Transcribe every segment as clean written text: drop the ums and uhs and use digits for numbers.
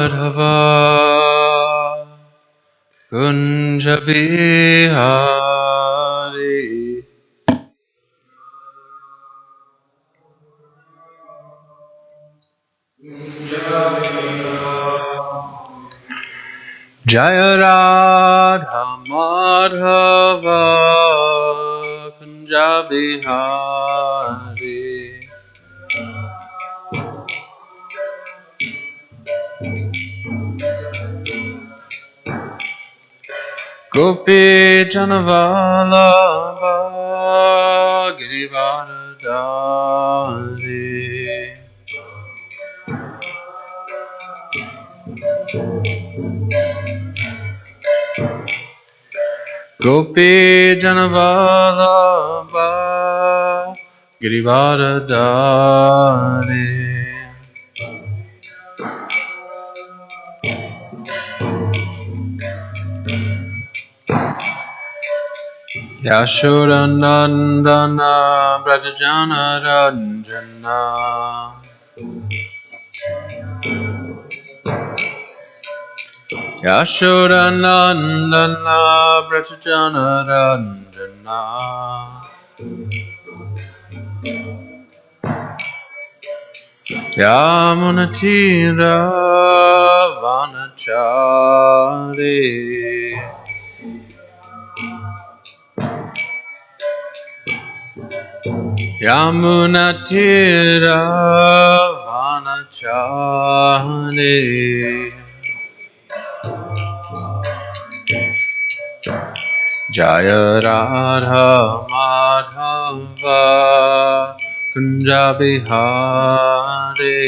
Madhava Kunja Bihari Jaya Radha Madhava Kunja Bihari Gopi Janavalabha Girivardhari Gopi Janavalabha Girivardhari Yashodanandana Brajajana Ranjana Yashodanandana Brajajana Ranjana Yamunatira Vanachari Yamunatira Vanachari Jaya Radha Madhava Kunja Bihari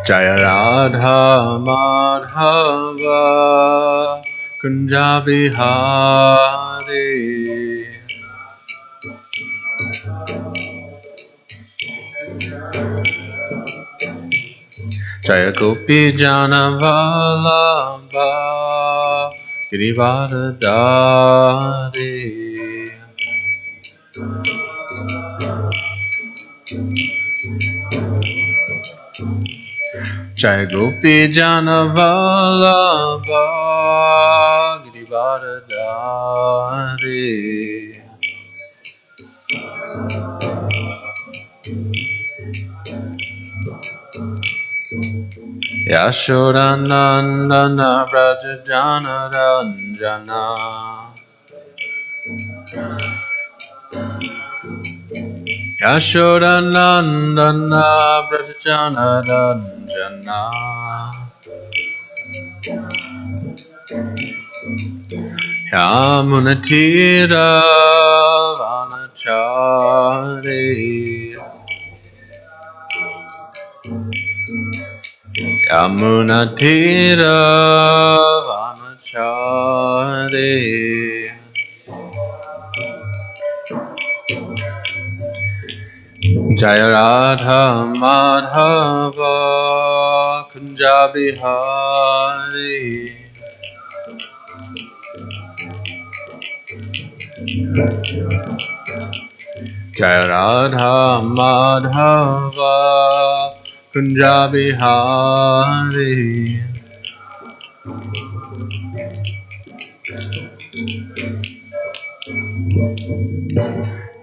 Jaya Radha Madhava Kunja Bihari Jaya Gopi Janavalabha Girivardhari Jaya Gopi Janavalabha Girivardhari Yashodanandana Brajajana Ranjana Yashodanandana Brajajana Ranjana Yamunatira Vanachari Yamunatira Vanachari Jaya Radha Madhava Kunja Bihari Jaya Radha Madhava Kunja Bihari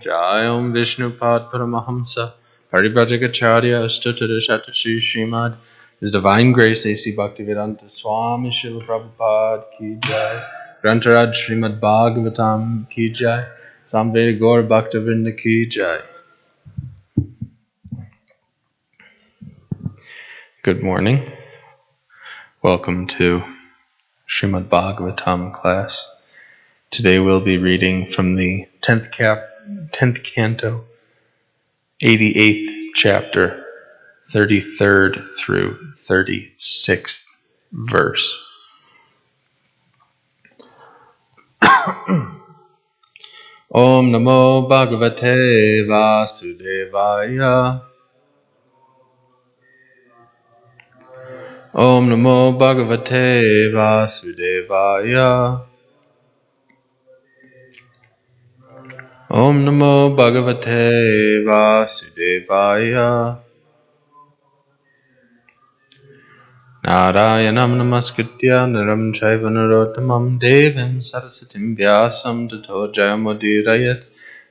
Jayam Vishnupad Paramahamsa Paribhajagacharya Astutada Shatashi Srimad His Divine Grace A.C. Bhaktivedanta Swami Srila Prabhupada Ki Jai Grantaraj Srimad Bhagavatam Ki Jai Samveda Gaur Bhaktivinoda Ki Jai. Good morning. Welcome to Srimad Bhagavatam class. Today we'll be reading from the 10th canto, 88th chapter, 33rd through 36th verse. Om Namo Bhagavate Vasudevaya. Om Namo Bhagavate Vasudevaya. Om Namo Bhagavate Vasudevaya. Narayanam Namaskritya Naram Chaiva Narottamam Devim Sarasatim Vyasam Tato Jayamudirayat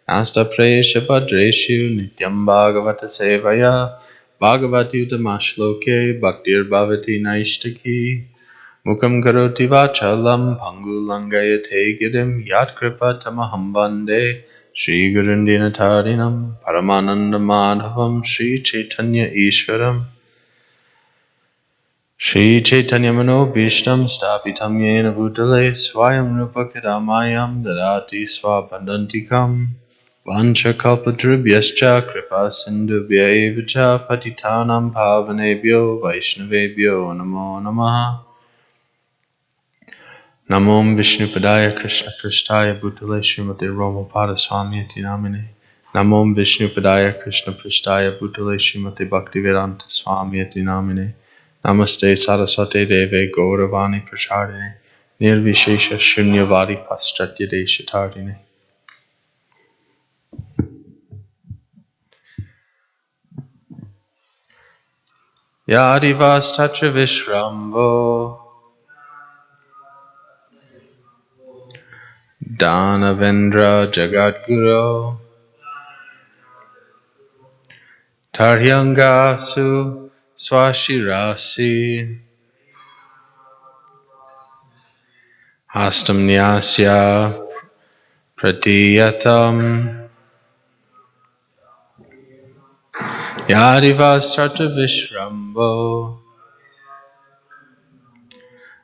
Nasta Presha Bhadreshu Nityam Bhagavata Sevaya Bhagavati Uttamasloka Bhaktir Bhavati Naishtaki Mukam Karoti Vachalam Pangu Langayate Girim Yat Kripa Tamaham Bande Shri Gurundina Tarinam Paramananda Madhavam Shri Chaitanya Ishwaram Shri Chaitanya Mano Bhishtam Stapitam Yena Bhutale Swayam Rupa Kadamayam Dadati Swapadantikam Vancha Kalpatrubhyascha Kripa Sindhubhya Evacha Patitanam Pavanebhyo Vaishnavebhyo Namo Namaha Namom Vishnupadaya Krishna Prasthaya Bhutale Srimati Romapada Swamyati Namine Namom Vishnupadaya Krishna Prasthaya Bhutale Srimati Bhaktivedanta Swamyati Namine Namaste Saraswate Deve Gauravani Prachardine Nirvishesha Shunyavadi Paschatya Deshatardine. Yadivas Tatra Vishrambo Danavendra Jagadguru Taryangasu Swashirasi Hastam Nyasya Pratiyatam Yadivas Tatra Vishrambo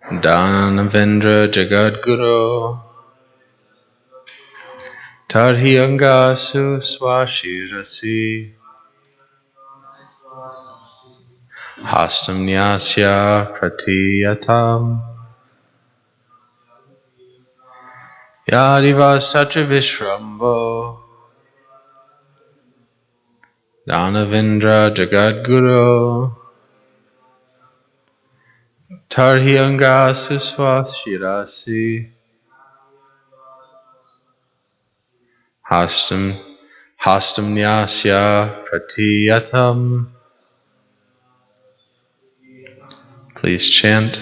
Danavendra Jagadguru Tarhyangasu Swashirasi Hastam Nyasya Pratiyatam Yadivas Tatra Vishrambo Danavendra Jagadguru Tarhyangasu Swashirasi Hastam Nyasya Pratiyatam. Please chant.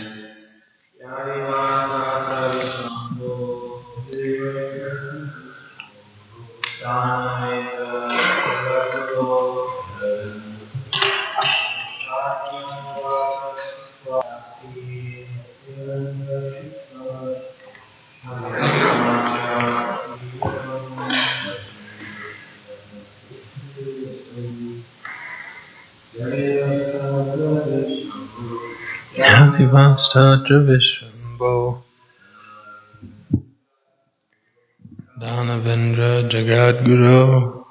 Yadivas Tatra Vishrambo Danavendra Jagadguru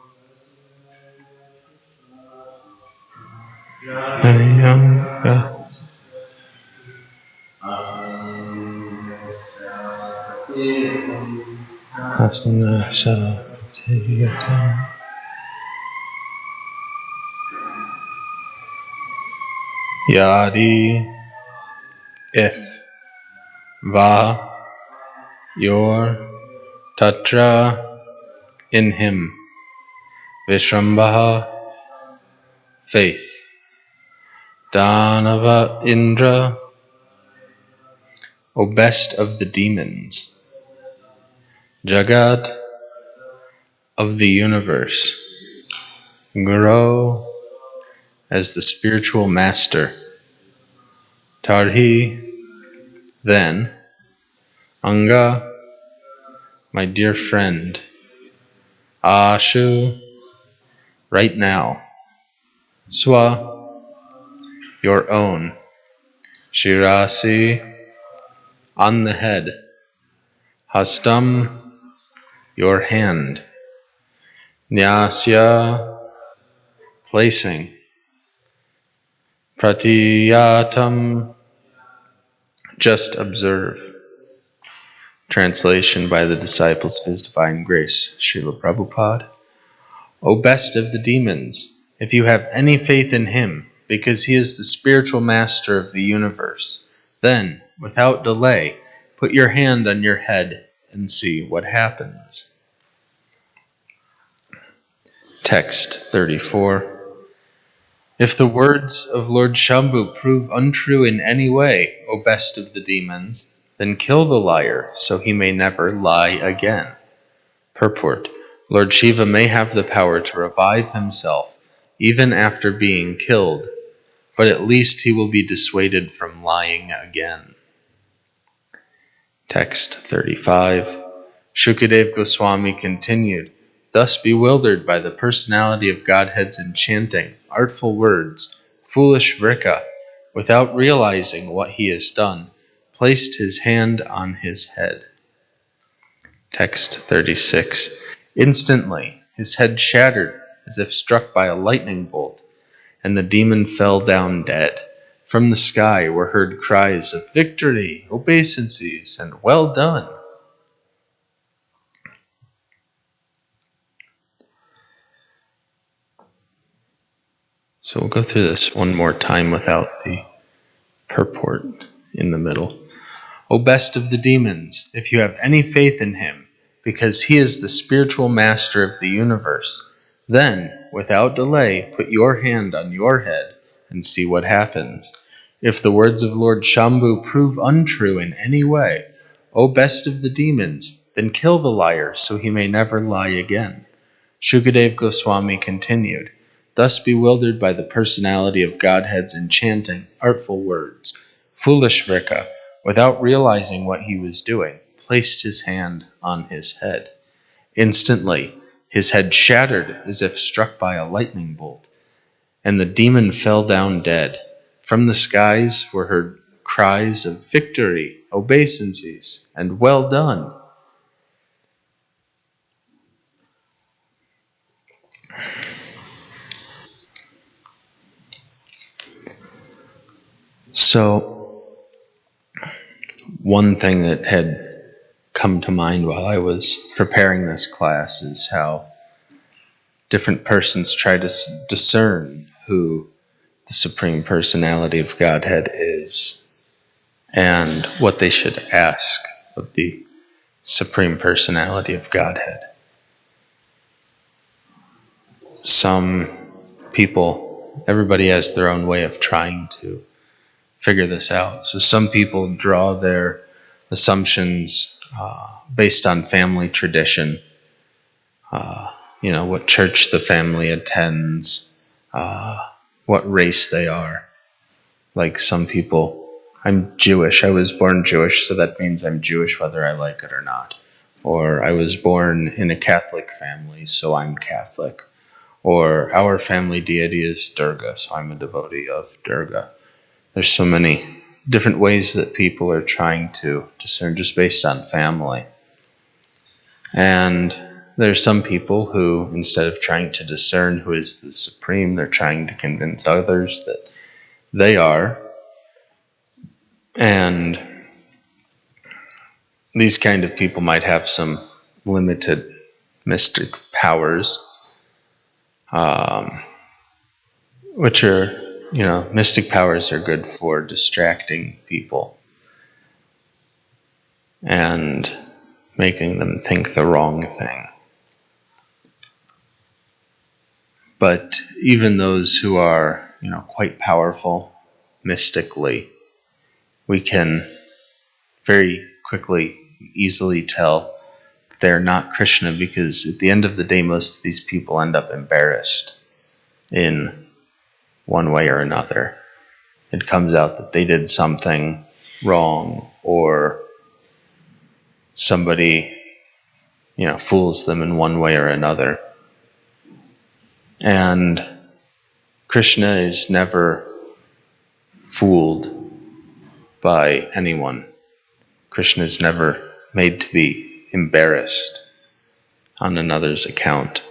Yadi, if, va, your, tatra, in him, Vishrambaha, faith, Danava Indra, O best of the demons, Jagat, of the universe, Guru, as the spiritual master, Tarhi, then, Anga, my dear friend, Ashu, right now, Swa, your own, Shirasi, on the head, Hastam, your hand, Nyasya, placing, Pratiyatam, just observe. Translation by the disciples of His Divine Grace, Srila Prabhupada. O best of the demons, if you have any faith in Him, because He is the spiritual master of the universe, then, without delay, put your hand on your head and see what happens. Text 34. If the words of Lord Shambhu prove untrue in any way, O best of the demons, then kill the liar, so he may never lie again. Purport. Lord Shiva may have the power to revive himself, even after being killed, but at least he will be dissuaded from lying again. Text 35. Shukadev Goswami continued, thus bewildered by the personality of Godhead's enchanting, artful words, foolish Vrika, without realizing what he has done, placed his hand on his head. Text 36. Instantly, his head shattered as if struck by a lightning bolt, and the demon fell down dead. From the sky were heard cries of victory, obeisances, and well done. So we'll go through this one more time without the purport in the middle. O best of the demons, if you have any faith in him, because he is the spiritual master of the universe, then, without delay, put your hand on your head and see what happens. If the words of Lord Shambhu prove untrue in any way, O best of the demons, then kill the liar so he may never lie again. Shukadev Goswami continued, thus bewildered by the personality of Godhead's enchanting, artful words, foolish Vrika, without realizing what he was doing, placed his hand on his head. Instantly, his head shattered as if struck by a lightning bolt, and the demon fell down dead. From the skies were heard cries of victory, obeisances, and well done. So, one thing that had come to mind while I was preparing this class is how different persons try to discern who the Supreme Personality of Godhead is and what they should ask of the Supreme Personality of Godhead. Some people, everybody has their own way of trying to figure this out. So some people draw their assumptions based on family tradition, what church the family attends, what race they are. Like some people, I'm Jewish, I was born Jewish, so that means I'm Jewish whether I like it or not. Or I was born in a Catholic family, so I'm Catholic. Or our family deity is Durga, so I'm a devotee of Durga. There's so many different ways that people are trying to discern just based on family. And there's some people who, instead of trying to discern who is the Supreme, they're trying to convince others that they are. And these kind of people might have some limited mystic powers, which are, mystic powers are good for distracting people and making them think the wrong thing. But even those who are, quite powerful mystically, we can very quickly, easily tell they're not Krishna, because at the end of the day, most of these people end up embarrassed in one way or another. It comes out that they did something wrong, or somebody, fools them in one way or another. And Krishna is never fooled by anyone. Krishna is never made to be embarrassed on another's account.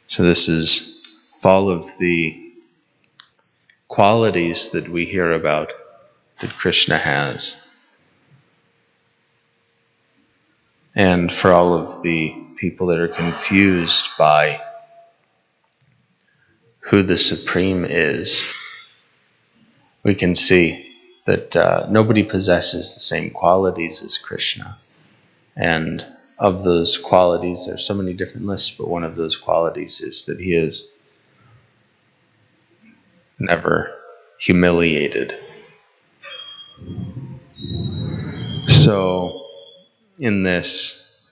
So this is all of the qualities that we hear about that Krishna has. And for all of the people that are confused by who the Supreme is, we can see that nobody possesses the same qualities as Krishna. And of those qualities, there's so many different lists, but one of those qualities is that he is never humiliated. So in this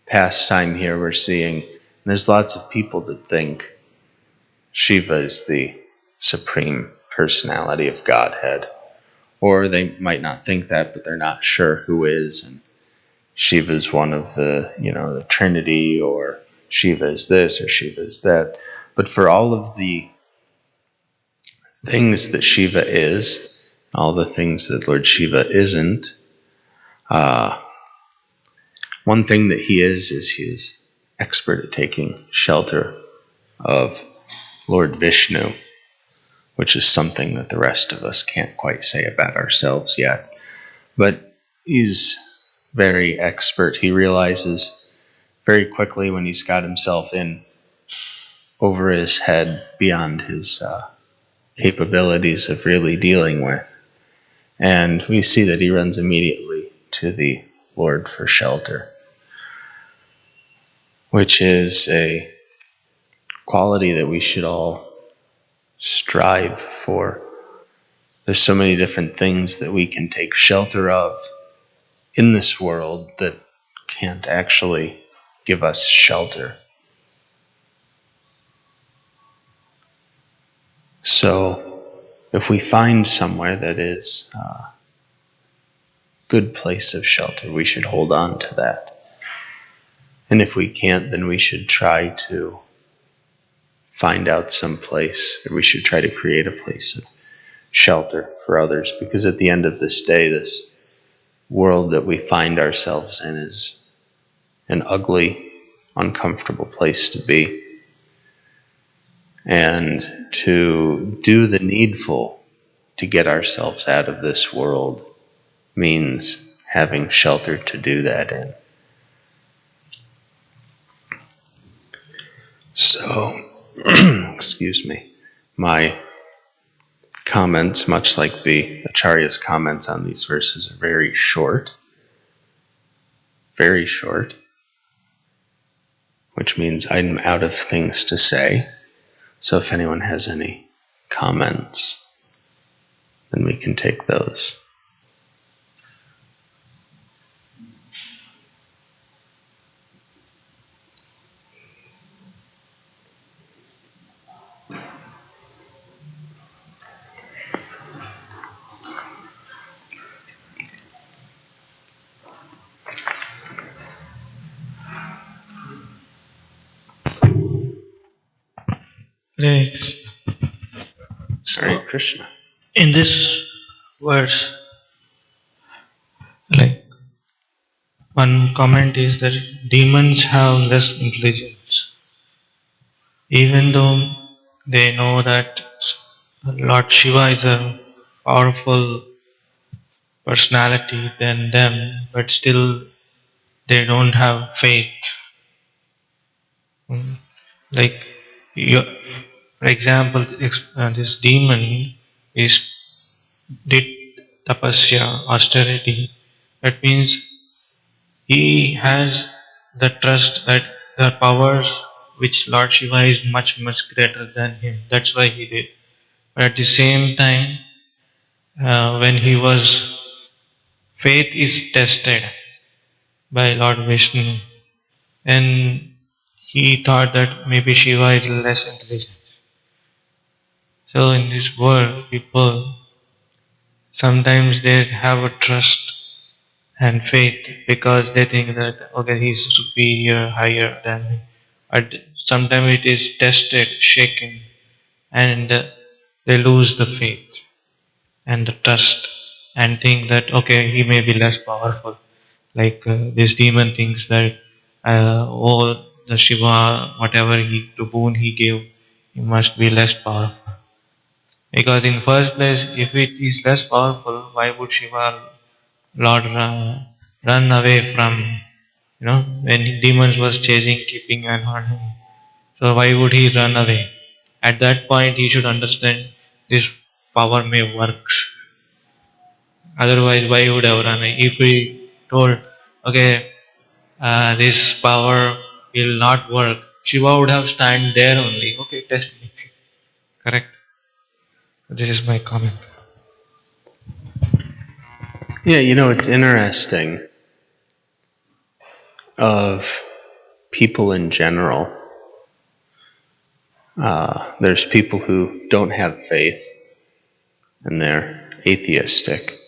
pastime here, we're seeing there's lots of people that think Shiva is the supreme personality of Godhead. Or they might not think that, but they're not sure who is. And Shiva is one of the, the Trinity, or Shiva is this, or Shiva is that. But for all of the things that Shiva is, all the things that Lord Shiva isn't, one thing that he is he is expert at taking shelter of Lord Vishnu, which is something that the rest of us can't quite say about ourselves yet. But he's very expert. He realizes very quickly when he's got himself in over his head beyond his capabilities of really dealing with. And we see that he runs immediately to the Lord for shelter, which is a quality that we should all strive for. There's so many different things that we can take shelter of in this world that can't actually give us shelter. So if we find somewhere that is a good place of shelter, we should hold on to that. And if we can't, then we should try to find out some place, or we should try to create a place of shelter for others, because at the end of this day, this world that we find ourselves in is an ugly, uncomfortable place to be. And to do the needful to get ourselves out of this world means having shelter to do that in. So, excuse me, my comments, much like the Acharya's comments on these verses, are very short, which means I'm out of things to say. So if anyone has any comments, then we can take those. Hare Krishna. In this verse, one comment is that demons have less intelligence. Even though they know that Lord Shiva is a powerful personality than them, but still they don't have faith. Like, for example, this demon did tapasya, austerity. That means he has the trust that the powers which Lord Shiva is much, much greater than him. That's why he did. But at the same time, when he was, faith is tested by Lord Vishnu, and he thought that maybe Shiva is less intelligent. So in this world, people sometimes they have a trust and faith because they think that, okay, he's superior, higher than me. But sometimes it is tested, shaken, and they lose the faith and the trust and think that, okay, he may be less powerful. Like this demon thinks that, the Shiva, whatever the boon he gave, he must be less powerful. Because in first place, if it is less powerful, why would Shiva, Lord, run away from, when demons was chasing, keeping an eye on him? So why would he run away? At that point, he should understand this power may works. Otherwise, why would I run away? If we told, okay, this power will not work, Shiva would have stand there only. Okay, test me. Correct. This is my comment. Yeah, it's interesting of people in general. There's people who don't have faith and they're atheistic.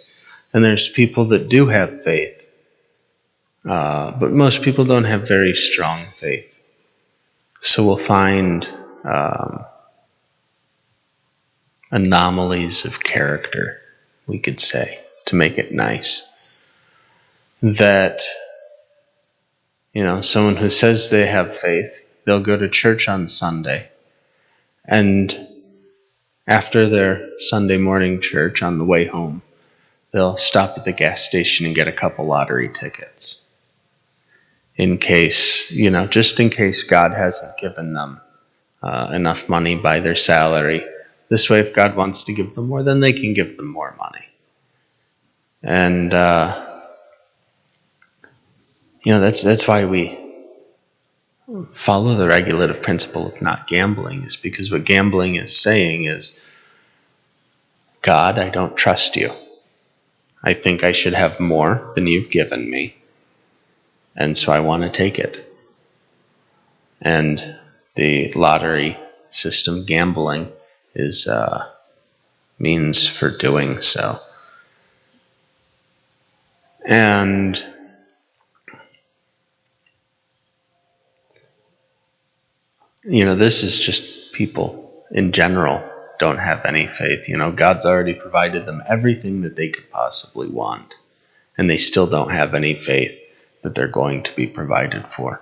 And there's people that do have faith, but most people don't have very strong faith. So we'll find anomalies of character, we could say, to make it nice. That, someone who says they have faith, they'll go to church on Sunday, and after their Sunday morning church on the way home, they'll stop at the gas station and get a couple lottery tickets. In case, just in case God hasn't given them enough money by their salary. This way, if God wants to give them more, then they can give them more money. And, that's why we follow the regulative principle of not gambling, is because what gambling is saying is, God, I don't trust you. I think I should have more than you've given me, and so I want to take it. And the lottery system, gambling, is means for doing so. And this is just people in general don't have any faith. God's already provided them everything that they could possibly want, and they still don't have any faith that they're going to be provided for.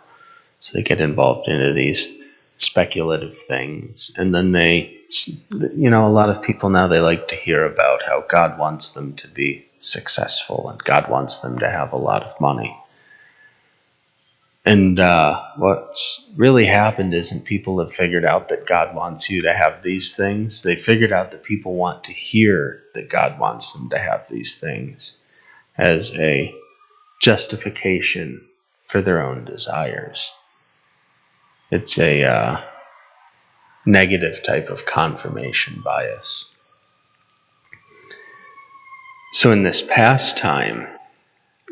So they get involved into these speculative things, and then they, a lot of people now, they like to hear about how God wants them to be successful and God wants them to have a lot of money. And what's really happened isn't people have figured out that God wants you to have these things. They figured out that people want to hear that God wants them to have these things as a justification for their own desires. It's a negative type of confirmation bias. So in this pastime,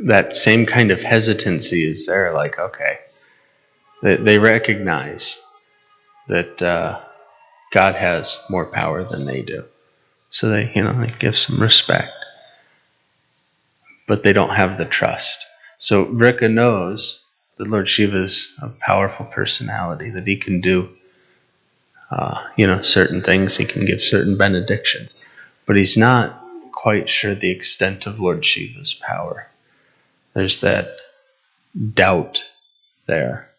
that same kind of hesitancy is there, like, okay, they recognize that God has more power than they do. So they give some respect. But they don't have the trust. So Vrika knows that Lord Shiva is a powerful personality, that he can do certain things, he can give certain benedictions. But he's not quite sure the extent of Lord Shiva's power. There's that doubt there.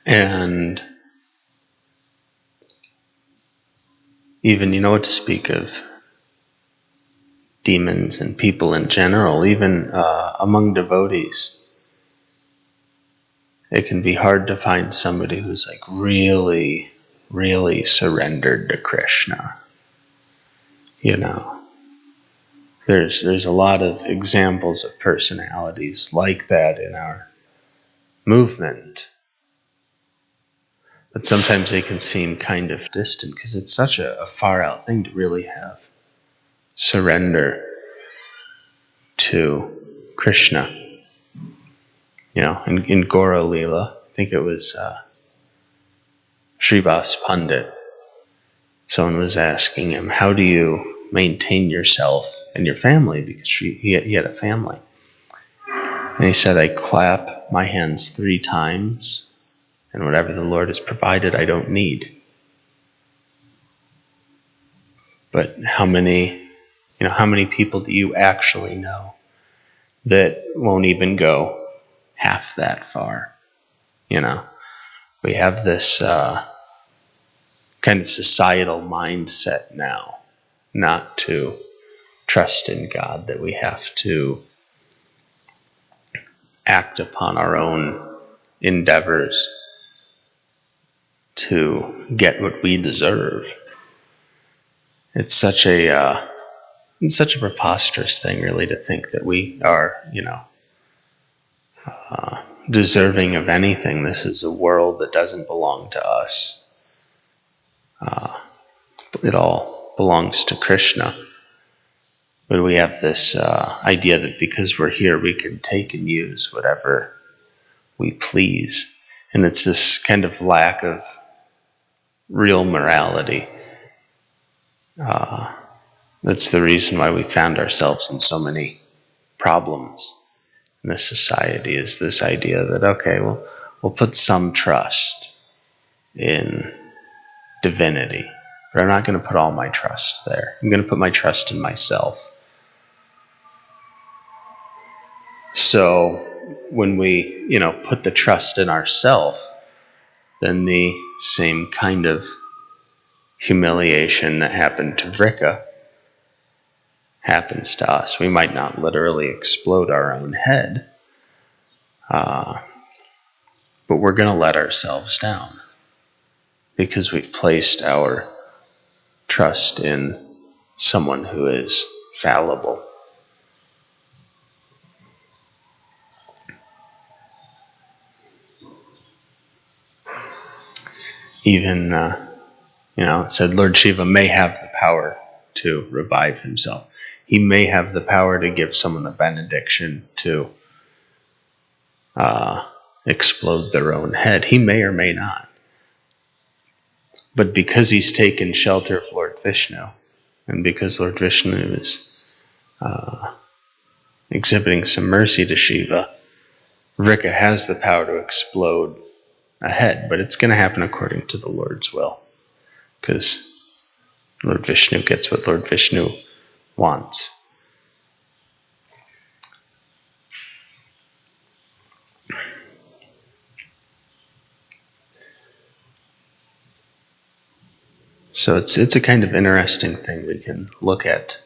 And even, what to speak of demons and people in general, even among devotees, it can be hard to find somebody who's like really, really surrendered to Krishna. There's a lot of examples of personalities like that in our movement. But sometimes they can seem kind of distant because it's such a far out thing to really have surrender to Krishna. In Gora Leela, I think it was Srivas Pandit, someone was asking him, how do you maintain yourself and your family? Because he had a family. And he said, I clap my hands 3 times, and whatever the Lord has provided, I don't need. But how many people do you actually know that won't even go half that far? We have this kind of societal mindset now, not to trust in God, that we have to act upon our own endeavors to get what we deserve. It's such a It's such a preposterous thing, really, to think that we are, deserving of anything. This is a world that doesn't belong to us. It all belongs to Krishna. But we have this idea that because we're here, we can take and use whatever we please. And it's this kind of lack of real morality. That's the reason why we found ourselves in so many problems in this society, is this idea that, okay, well, we'll put some trust in divinity, but I'm not going to put all my trust there. I'm going to put my trust in myself. So when we, put the trust in ourself, then the same kind of humiliation that happened to Vrika happens to us. We might not literally explode our own head, but we're going to let ourselves down because we've placed our trust in someone who is fallible. Even, it said Lord Shiva may have the power to revive himself. He may have the power to give someone the benediction to explode their own head. He may or may not. But because he's taken shelter of Lord Vishnu, and because Lord Vishnu is exhibiting some mercy to Shiva, Vrika has the power to explode a head, but it's going to happen according to the Lord's will, because Lord Vishnu gets what Lord Vishnu wants. So it's a kind of interesting thing we can look at,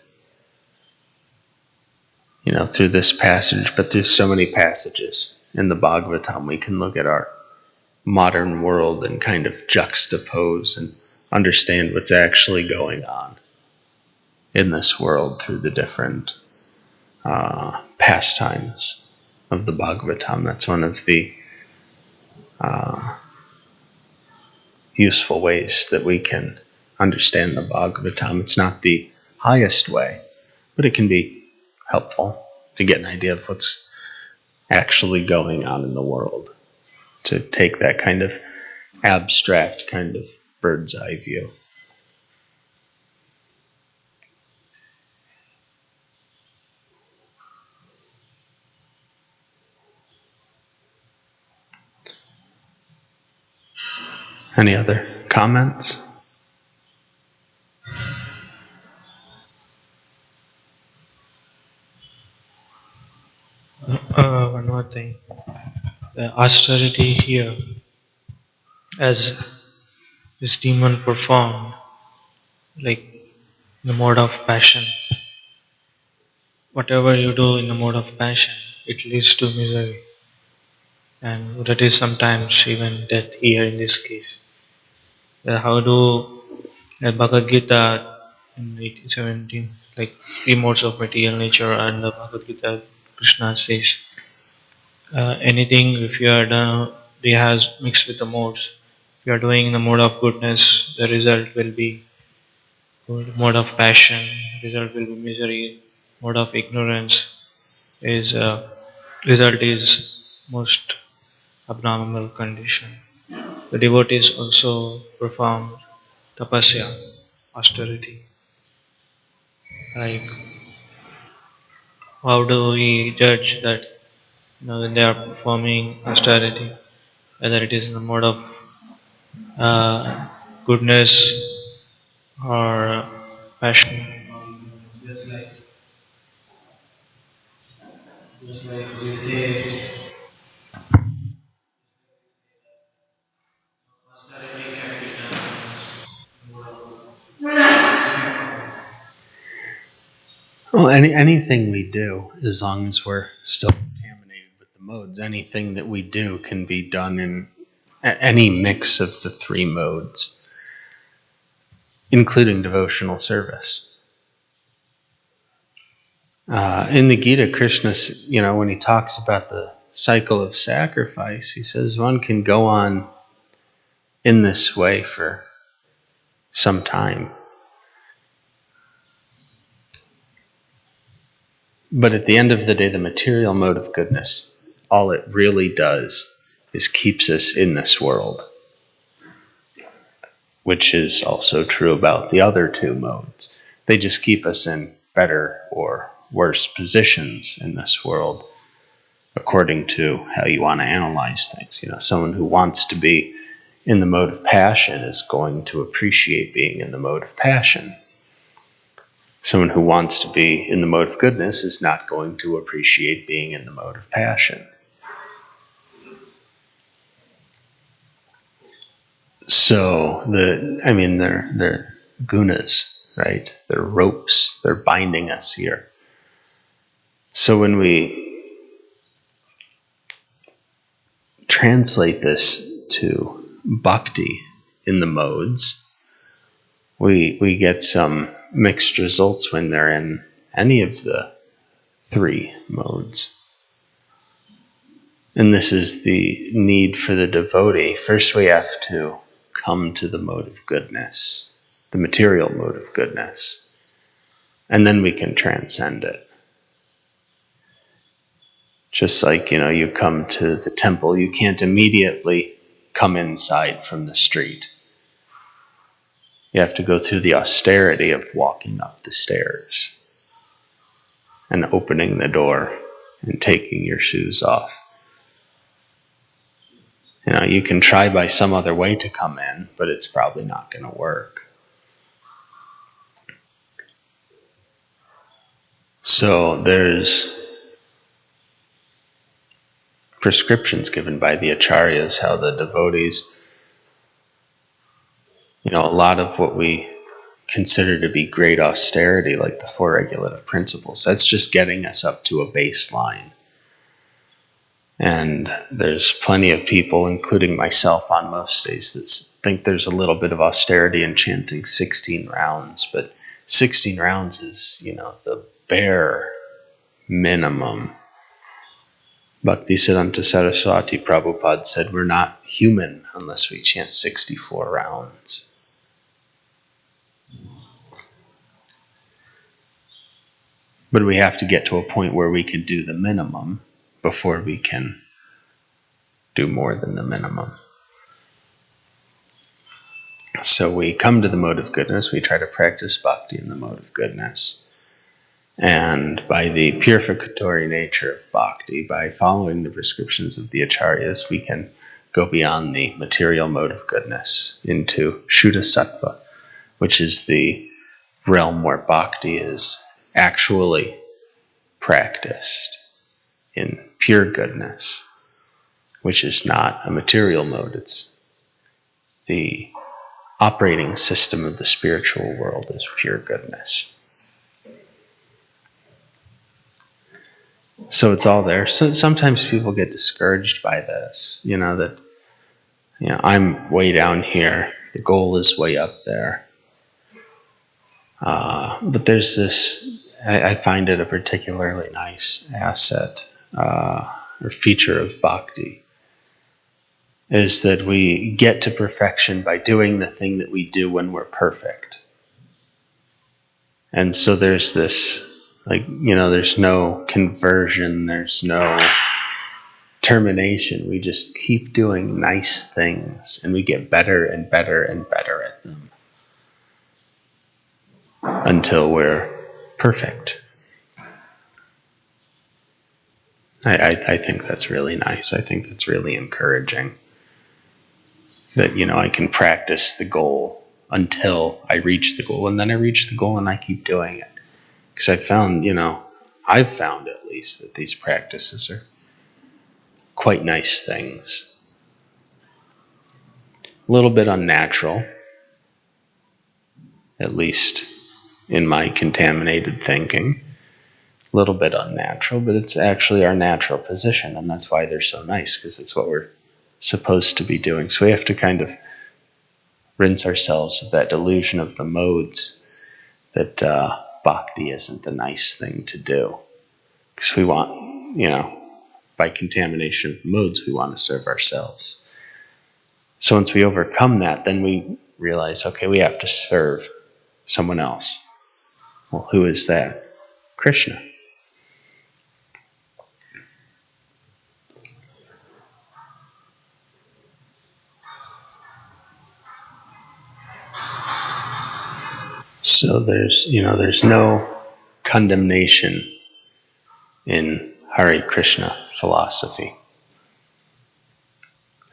through this passage, but through so many passages in the Bhagavatam. We can look at our modern world and kind of juxtapose and understand what's actually going on in this world through the different pastimes of the Bhagavatam. That's one of the useful ways that we can understand the Bhagavatam. It's not the highest way, but it can be helpful to get an idea of what's actually going on in the world, to take that kind of abstract kind of bird's eye view. Any other comments? One more thing. The austerity here, as this demon performed, like in the mode of passion. Whatever you do in the mode of passion, it leads to misery. And that is sometimes even death here in this case. How do Bhagavad Gita in 1817, like three modes of material nature, and the Bhagavad Gita, Krishna says, anything if you are done, it has mixed with the modes. If you are doing in the mode of goodness, the result will be good. Mode of passion, result will be misery. Mode of ignorance is result is most abnormal condition. The devotees also perform tapasya, austerity. Like, how do we judge that when they are performing austerity, whether it is in the mode of uh, goodness or passion? Just like we say, austerity can be done. Well, anything we do, as long as we're still contaminated with the modes, anything that we do can be done in any mix of the three modes, including devotional service. In the Gita, Krishna, when he talks about the cycle of sacrifice, he says one can go on in this way for some time. But at the end of the day, the material mode of goodness, all it really does is keeps us in this world, which is also true about the other two modes. They just keep us in better or worse positions in this world, according to how you want to analyze things. Someone who wants to be in the mode of passion is going to appreciate being in the mode of passion. Someone who wants to be in the mode of goodness is not going to appreciate being in the mode of passion. So they're gunas, right? They're ropes. They're binding us here. So when we translate this to bhakti in the modes, we get some mixed results when they're in any of the three modes. And this is the need for the devotee. First we have to come to the mode of goodness, the material mode of goodness, and then we can transcend it. Just like, you come to the temple, you can't immediately come inside from the street. You have to go through the austerity of walking up the stairs and opening the door and taking your shoes off. You can try by some other way to come in, but it's probably not going to work. So there's prescriptions given by the acharyas, how the devotees, a lot of what we consider to be great austerity, like the four regulative principles, that's just getting us up to a baseline. And there's plenty of people, including myself on most days, that think there's a little bit of austerity in chanting 16 rounds, but 16 rounds is, the bare minimum. Bhaktisiddhanta Saraswati Prabhupada said we're not human unless we chant 64 rounds. But we have to get to a point where we can do the minimum before we can do more than the minimum. So we come to the mode of goodness, we try to practice bhakti in the mode of goodness. And by the purificatory nature of bhakti, by following the prescriptions of the acharyas, we can go beyond the material mode of goodness into Shuddha Sattva, which is the realm where bhakti is actually practiced in pure goodness, which is not a material mode. It's the operating system of the spiritual world is pure goodness. So it's all there. So sometimes people get discouraged by this, that I'm way down here, the goal is way up there. But there's this, I find it a particularly nice asset or feature of bhakti, is that we get to perfection by doing the thing that we do when we're perfect. And so there's this, there's no conversion, there's no termination. We just keep doing nice things, and we get better and better and better at them until we're perfect. I think that's really nice. I think that's really encouraging. That, I can practice the goal until I reach the goal, and then I reach the goal and I keep doing it. Because I've found at least that these practices are quite nice things. A little bit unnatural, at least in my contaminated thinking. A little bit unnatural, but it's actually our natural position, and that's why they're so nice, because it's what we're supposed to be doing. So we have to kind of rinse ourselves of that delusion of the modes that bhakti isn't the nice thing to do. Because we want, by contamination of the modes, we want to serve ourselves. So once we overcome that, then we realize, okay, we have to serve someone else. Well, who is that? Krishna. So there's no condemnation in Hare Krishna philosophy.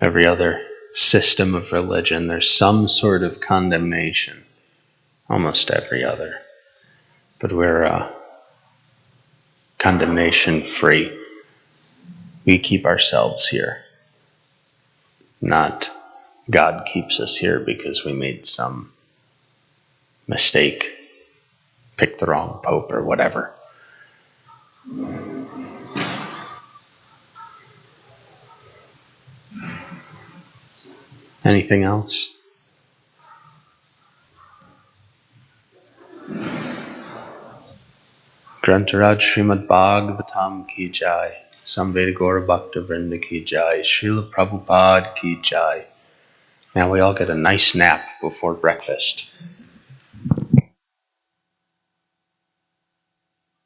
Every other system of religion, there's some sort of condemnation. Almost every other. But we're condemnation free. We keep ourselves here. Not God keeps us here because we made some mistake, picked the wrong pope or whatever. Anything else? Grantaraj Srimad Bhagavatam ki jai, Samveda Gaura Bhakta Vrinda ki jai, Srila Prabhupada ki jai. Now we all get a nice nap before breakfast.